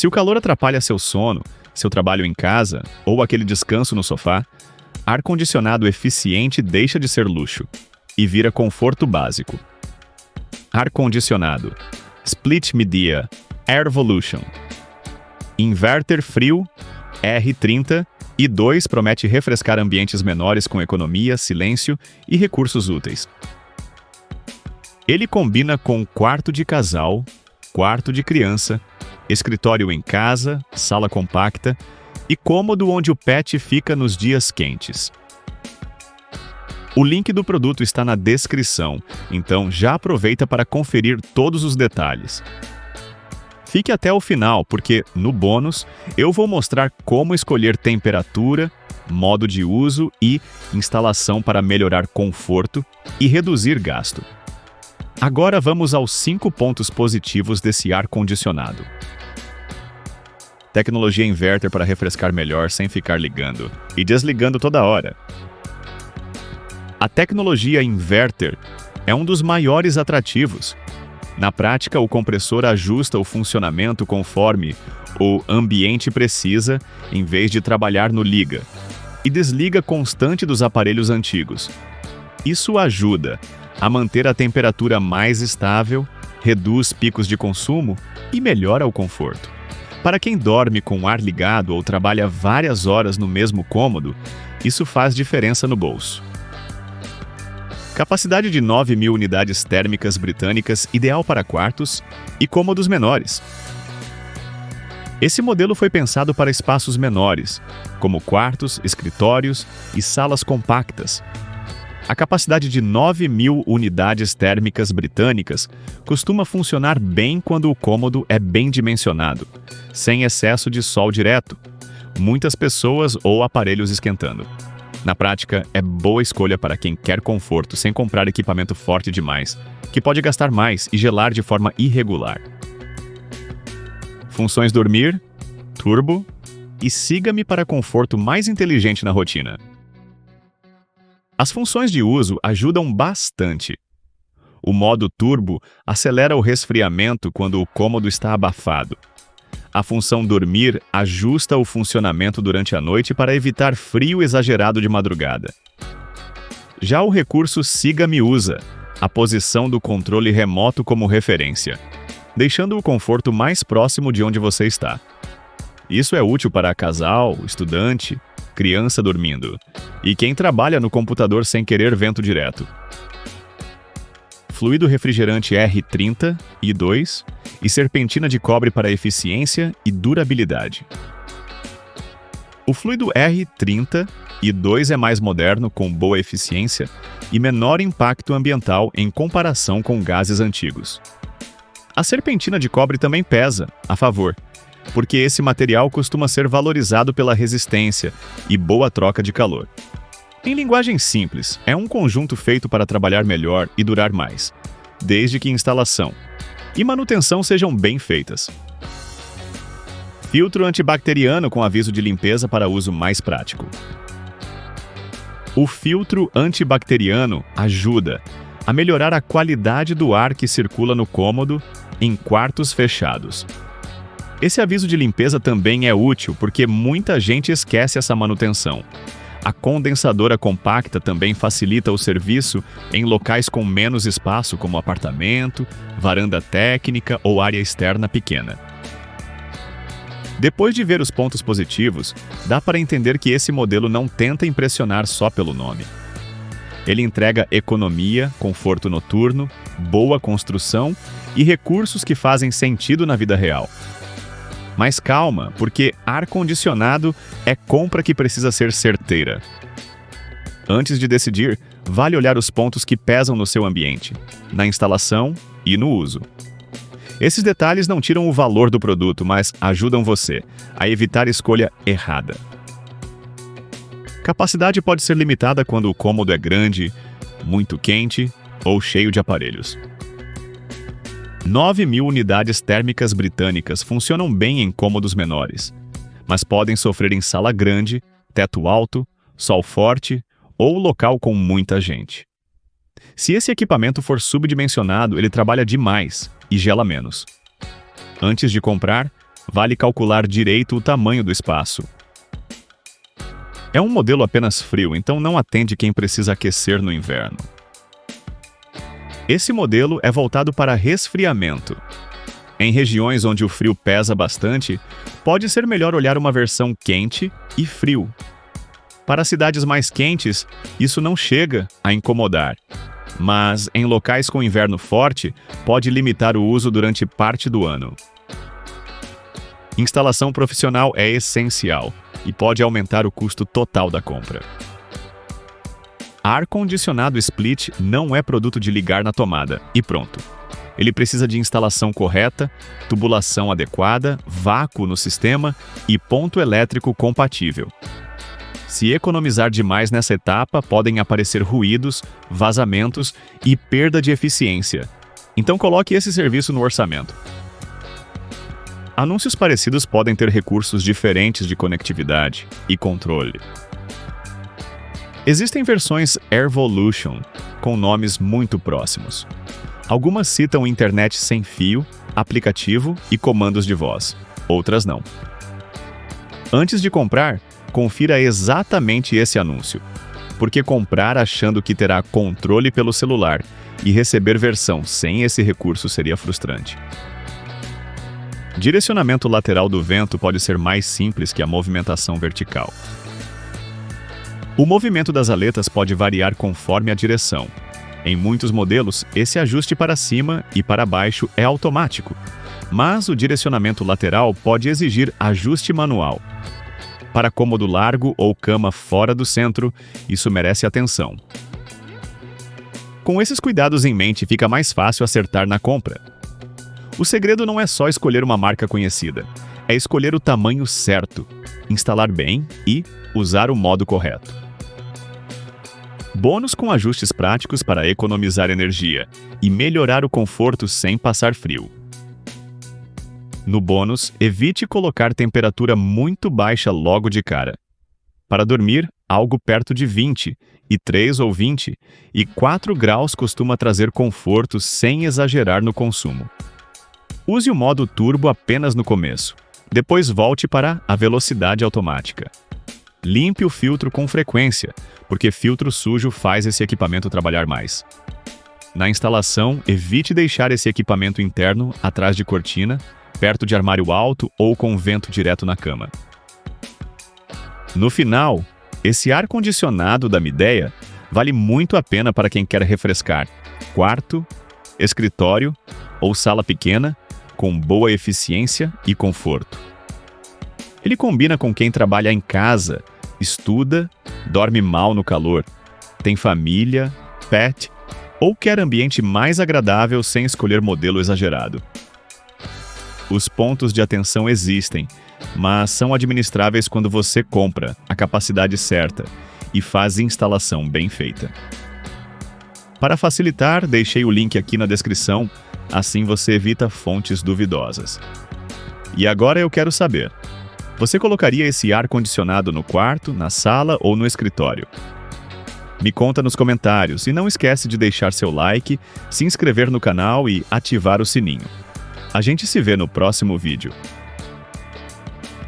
Se o calor atrapalha seu sono, seu trabalho em casa ou aquele descanso no sofá, ar-condicionado eficiente deixa de ser luxo e vira conforto básico. Ar-condicionado Split Media Airvolution. Inverter frio R30 i2 promete refrescar ambientes menores com economia, silêncio e recursos úteis. Ele combina com quarto de casal, quarto de criança, escritório em casa, sala compacta e cômodo onde o pet fica nos dias quentes. O link do produto está na descrição, então já aproveita para conferir todos os detalhes. Fique até o final, porque, no bônus, eu vou mostrar como escolher temperatura, modo de uso e instalação para melhorar conforto e reduzir gasto. Agora vamos aos 5 pontos positivos desse ar-condicionado. Tecnologia inverter para refrescar melhor sem ficar ligando e desligando toda hora. A tecnologia inverter é um dos maiores atrativos. Na prática, o compressor ajusta o funcionamento conforme o ambiente precisa, em vez de trabalhar no liga, e desliga constante dos aparelhos antigos. Isso ajuda a manter a temperatura mais estável, reduz picos de consumo e melhora o conforto. Para quem dorme com o ar ligado ou trabalha várias horas no mesmo cômodo, isso faz diferença no bolso. Capacidade de 9.000 unidades térmicas britânicas, ideal para quartos e cômodos menores. Esse modelo foi pensado para espaços menores, como quartos, escritórios e salas compactas. A capacidade de 9.000 unidades térmicas britânicas costuma funcionar bem quando o cômodo é bem dimensionado, sem excesso de sol direto, muitas pessoas ou aparelhos esquentando. Na prática, é boa escolha para quem quer conforto sem comprar equipamento forte demais, que pode gastar mais e gelar de forma irregular. Funções dormir, turbo e siga-me para conforto mais inteligente na rotina. As funções de uso ajudam bastante. O modo turbo acelera o resfriamento quando o cômodo está abafado. A função dormir ajusta o funcionamento durante a noite para evitar frio exagerado de madrugada. Já o recurso Siga-me usa a posição do controle remoto como referência, deixando o conforto mais próximo de onde você está. Isso é útil para casal, estudante, criança dormindo e quem trabalha no computador sem querer vento direto. Fluido refrigerante R30 i2 e serpentina de cobre para eficiência e durabilidade. O fluido R30 i2 é mais moderno, com boa eficiência e menor impacto ambiental em comparação com gases antigos. A serpentina de cobre também pesa a favor, porque esse material costuma ser valorizado pela resistência e boa troca de calor. Em linguagem simples, é um conjunto feito para trabalhar melhor e durar mais, desde que instalação e manutenção sejam bem feitas. Filtro antibacteriano com aviso de limpeza para uso mais prático. O filtro antibacteriano ajuda a melhorar a qualidade do ar que circula no cômodo em quartos fechados. Esse aviso de limpeza também é útil porque muita gente esquece essa manutenção. A condensadora compacta também facilita o serviço em locais com menos espaço, como apartamento, varanda técnica ou área externa pequena. Depois de ver os pontos positivos, dá para entender que esse modelo não tenta impressionar só pelo nome. Ele entrega economia, conforto noturno, boa construção e recursos que fazem sentido na vida real. Mas calma, porque ar-condicionado é compra que precisa ser certeira. Antes de decidir, vale olhar os pontos que pesam no seu ambiente, na instalação e no uso. Esses detalhes não tiram o valor do produto, mas ajudam você a evitar escolha errada. Capacidade pode ser limitada quando o cômodo é grande, muito quente ou cheio de aparelhos. 9.000 unidades térmicas britânicas funcionam bem em cômodos menores, mas podem sofrer em sala grande, teto alto, sol forte ou local com muita gente. Se esse equipamento for subdimensionado, ele trabalha demais e gela menos. Antes de comprar, vale calcular direito o tamanho do espaço. É um modelo apenas frio, então não atende quem precisa aquecer no inverno. Esse modelo é voltado para resfriamento. Em regiões onde o frio pesa bastante, pode ser melhor olhar uma versão quente e frio. Para cidades mais quentes, isso não chega a incomodar. Mas, em locais com inverno forte, pode limitar o uso durante parte do ano. Instalação profissional é essencial e pode aumentar o custo total da compra. Ar-condicionado split não é produto de ligar na tomada e pronto. Ele precisa de instalação correta, tubulação adequada, vácuo no sistema e ponto elétrico compatível. Se economizar demais nessa etapa, podem aparecer ruídos, vazamentos e perda de eficiência. Então coloque esse serviço no orçamento. Anúncios parecidos podem ter recursos diferentes de conectividade e controle. Existem versões Airvolution com nomes muito próximos. Algumas citam internet sem fio, aplicativo e comandos de voz, outras não. Antes de comprar, confira exatamente esse anúncio, porque comprar achando que terá controle pelo celular e receber versão sem esse recurso seria frustrante. Direcionamento lateral do vento pode ser mais simples que a movimentação vertical. O movimento das aletas pode variar conforme a direção. Em muitos modelos, esse ajuste para cima e para baixo é automático, mas o direcionamento lateral pode exigir ajuste manual. Para cômodo largo ou cama fora do centro, isso merece atenção. Com esses cuidados em mente, fica mais fácil acertar na compra. O segredo não é só escolher uma marca conhecida, é escolher o tamanho certo, instalar bem e usar o modo correto. Bônus com ajustes práticos para economizar energia e melhorar o conforto sem passar frio. No bônus, evite colocar temperatura muito baixa logo de cara. Para dormir, algo perto de 20, e 3 ou 20, e 4 graus costuma trazer conforto sem exagerar no consumo. Use o modo turbo apenas no começo. Depois volte para a velocidade automática. Limpe o filtro com frequência, porque filtro sujo faz esse equipamento trabalhar mais. Na instalação, evite deixar esse equipamento interno atrás de cortina, perto de armário alto ou com vento direto na cama. No final, esse ar-condicionado da Midea vale muito a pena para quem quer refrescar quarto, escritório ou sala pequena com boa eficiência e conforto. Ele combina com quem trabalha em casa, estuda, dorme mal no calor, tem família, pet ou quer ambiente mais agradável sem escolher modelo exagerado. Os pontos de atenção existem, mas são administráveis quando você compra a capacidade certa e faz instalação bem feita. Para facilitar, deixei o link aqui na descrição, assim você evita fontes duvidosas. E agora eu quero saber, você colocaria esse ar-condicionado no quarto, na sala ou no escritório? Me conta nos comentários e não esquece de deixar seu like, se inscrever no canal e ativar o sininho. A gente se vê no próximo vídeo.